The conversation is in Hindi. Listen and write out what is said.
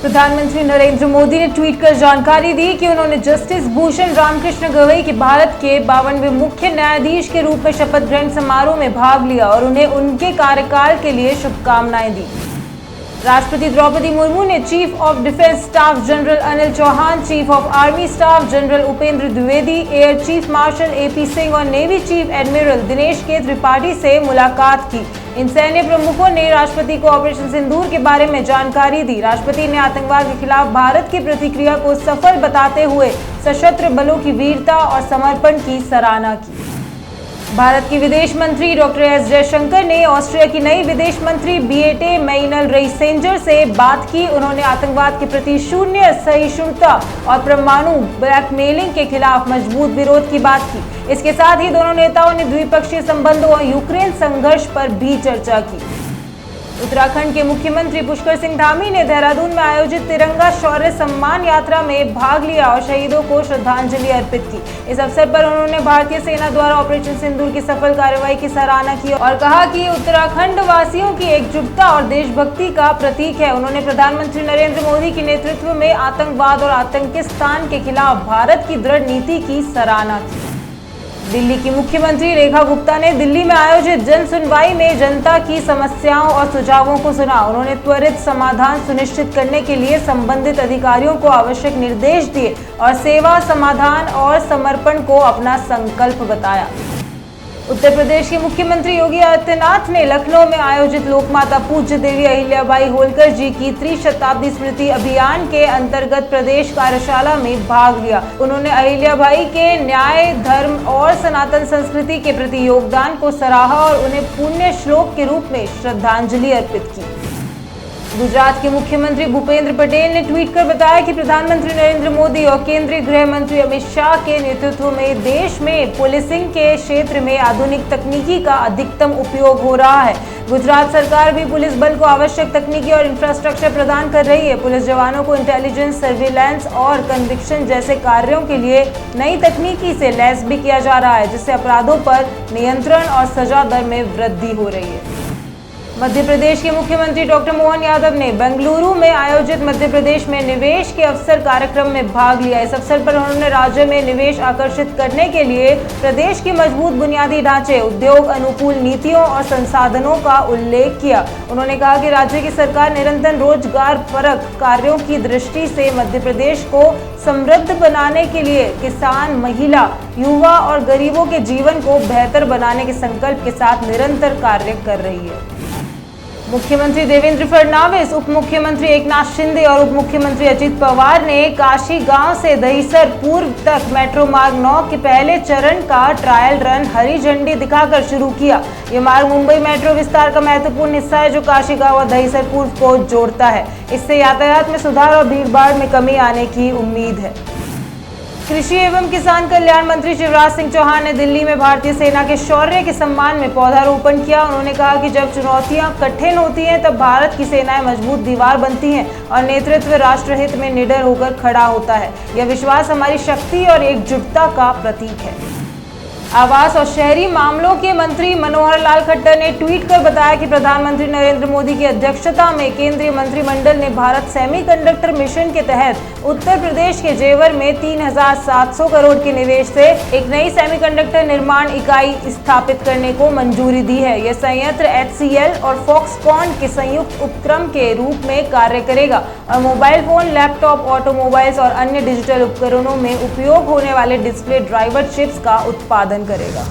प्रधानमंत्री नरेंद्र मोदी ने ट्वीट कर जानकारी दी कि उन्होंने जस्टिस भूषण रामकृष्ण गवई के भारत के 52वें मुख्य न्यायाधीश के रूप में शपथ ग्रहण समारोह में भाग लिया और उन्हें उनके कार्यकाल के लिए शुभकामनाएं दी। राष्ट्रपति द्रौपदी मुर्मू ने chief of defence staff general Anil Chauhan, chief of army staff general Upendra Dwivedi, air chief marshal AP Singh और नेवी चीफ एडमिरल दिनेश के त्रिपाठी से मुलाकात की। इन सैन्य प्रमुखों ने राष्ट्रपति को ऑपरेशन सिंदूर के बारे में जानकारी दी। राष्ट्रपति ने आतंकवाद के खिलाफ भारत की प्रतिक्रिया को सफल बताते हुए सशस्त्र बलों की वीरता और समर्पण की सराहना की। भारत की विदेश मंत्री डॉक्टर S जयशंकर ने ऑस्ट्रिया की नई विदेश मंत्री बीएटे मैइनल रेइसेंजर से बात की। उन्होंने आतंकवाद के प्रति शून्य सहिष्णुता और परमाणु ब्लैकमेलिंग के खिलाफ मजबूत विरोध की बात की। इसके साथ ही दोनों नेताओं ने द्विपक्षीय संबंधों और यूक्रेन संघर्ष पर भी चर्चा की। उत्तराखंड के मुख्यमंत्री पुष्कर सिंह धामी ने देहरादून में आयोजित तिरंगा शौर्य सम्मान यात्रा में भाग लिया और शहीदों को श्रद्धांजलि अर्पित की। इस अवसर पर उन्होंने भारतीय सेना द्वारा ऑपरेशन सिंदूर की सफल कार्रवाई की सराहना की और कहा कि उत्तराखंड वासियों की एकजुटता और देशभक्ति का प्रतीक है। उन्होंने प्रधानमंत्री नरेंद्र मोदी के नेतृत्व में आतंकवाद और आतंकिस्तान के खिलाफ भारत की दृढ़ नीति की सराहना की। दिल्ली की मुख्यमंत्री रेखा गुप्ता ने दिल्ली में आयोजित जन सुनवाई में जनता की समस्याओं और सुझावों को सुना। उन्होंने त्वरित समाधान सुनिश्चित करने के लिए संबंधित अधिकारियों को आवश्यक निर्देश दिए और सेवा, समाधान और समर्पण को अपना संकल्प बताया। उत्तर प्रदेश के मुख्यमंत्री योगी आदित्यनाथ ने लखनऊ में आयोजित लोकमाता पूज्य देवी अहिल्याबाई होलकर जी की त्रिशताब्दी स्मृति अभियान के अंतर्गत प्रदेश कार्यशाला में भाग लिया। उन्होंने अहिल्याबाई के न्याय, धर्म और सनातन संस्कृति के प्रति योगदान को सराहा और उन्हें पुण्य श्लोक के रूप में श्रद्धांजलि अर्पित की। गुजरात के मुख्यमंत्री भूपेंद्र पटेल ने ट्वीट कर बताया कि प्रधानमंत्री नरेंद्र मोदी और केंद्रीय गृह मंत्री अमित शाह के नेतृत्व में देश में पुलिसिंग के क्षेत्र में आधुनिक तकनीकी का अधिकतम उपयोग हो रहा है। गुजरात सरकार भी पुलिस बल को आवश्यक तकनीकी और इंफ्रास्ट्रक्चर प्रदान कर रही है। पुलिस जवानों को इंटेलिजेंस, सर्विलांस और कन्विक्शन जैसे कार्यों के लिए नई तकनीकी से लैस भी किया जा रहा है, जिससे अपराधों पर नियंत्रण और सजा दर में वृद्धि हो रही है। मध्य प्रदेश के मुख्यमंत्री डॉक्टर मोहन यादव ने बेंगलुरु में आयोजित मध्य प्रदेश में निवेश के अवसर कार्यक्रम में भाग लिया। इस अवसर पर उन्होंने राज्य में निवेश आकर्षित करने के लिए प्रदेश की मजबूत बुनियादी ढांचे, उद्योग अनुकूल नीतियों और संसाधनों का उल्लेख किया। उन्होंने कहा कि राज्य की सरकार निरंतर रोजगार परक कार्यों की दृष्टि से मध्य प्रदेश को समृद्ध बनाने के लिए किसान, महिला, युवा और गरीबों के जीवन को बेहतर बनाने के संकल्प के साथ निरंतर कार्य कर रही है। मुख्यमंत्री देवेंद्र फडणवीस, उप मुख्यमंत्री एकनाथ शिंदे और उप मुख्यमंत्री अजित पवार ने काशी गांव से दहिसर पूर्व तक मेट्रो मार्ग 9 के पहले चरण का ट्रायल रन हरी झंडी दिखाकर शुरू किया। ये मार्ग मुंबई मेट्रो विस्तार का महत्वपूर्ण हिस्सा है, जो काशी गांव और दहिसर पूर्व को जोड़ता है। इससे यातायात में सुधार और भीड़भाड़ में कमी आने की उम्मीद है। कृषि एवं किसान कल्याण मंत्री शिवराज सिंह चौहान ने दिल्ली में भारतीय सेना के शौर्य के सम्मान में पौधारोपण किया। उन्होंने कहा कि जब चुनौतियां कठिन होती हैं, तब भारत की सेनाएं मजबूत दीवार बनती हैं और नेतृत्व राष्ट्रहित में निडर होकर खड़ा होता है। यह विश्वास हमारी शक्ति और एकजुटता का प्रतीक है। आवास और शहरी मामलों के मंत्री मनोहर लाल खट्टर ने ट्वीट कर बताया कि प्रधानमंत्री नरेंद्र मोदी की अध्यक्षता में केंद्रीय मंत्रिमंडल ने भारत सेमीकंडक्टर मिशन के तहत उत्तर प्रदेश के जेवर में 3,700 करोड़ के निवेश से एक नई सेमीकंडक्टर निर्माण इकाई स्थापित करने को मंजूरी दी है। यह संयंत्र HCL और फॉक्सकॉन के संयुक्त उपक्रम के रूप में कार्य करेगा और मोबाइल फोन, लैपटॉप, ऑटोमोबाइल्स और अन्य डिजिटल उपकरणों में उपयोग होने वाले डिस्प्ले ड्राइवर चिप्स का उत्पादन करेगा।